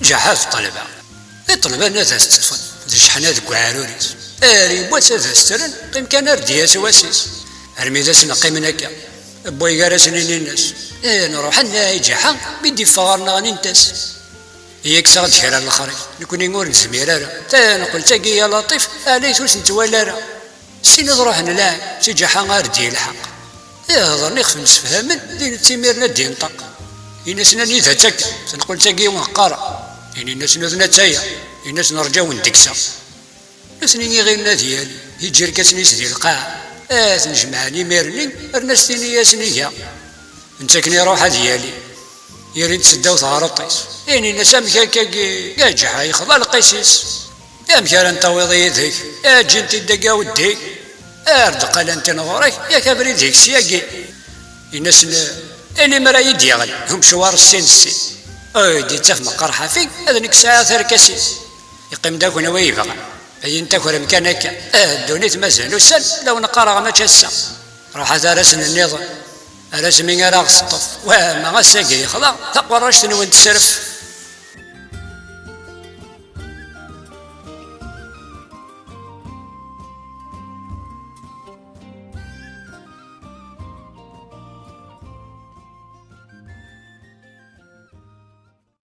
جحاف الطلبة الطلبة ناس تطفل ذي شحنات كواروريس ريبوات سترن قيم كان ردياس واسيس ارميداس نقيم هكا بوي قارس الناس نروح لنا جحا بدي فارنا غننتاس ياك صاد شرا الاخرين نكون نقول نسميرارا نقول تاقي يا لطيف اليثوس نتولارا سين نروح نلعب سي جحا غاردي الحق هضرني خمس فهمن دين تيميرنا دين طق الناس نيذا تاكا تنقول تاقي ونقارا يعني الناس نذنا تايا الناس نرجاو ندكسا الناس نيني غير ناديالي يجير كاسنيس ديال القاع نجمعني ميرني الناس تيني ياسنيها نتاكني روحها ديالي يا ريت تسداو ثغرطيس يعني الناس امكا كا جحا يخضع القيسيس امكا نطويض يديك جنتي دقا وديك ردقال انت نغورك يا كبري ديك سياقي الناس اني مراي ديال هم شوار السين دي تفهم قرحه فيك هذا نيك ساعه ثركسيس يقيم داك وانا ويبغى اي انت كره مكانك الدونيت مازال وسل لو نقرا ما تشسا راح هذا رسم النظام رسمي راغ الصطف وما غساقي خلا تقوى رشتني وانت سرف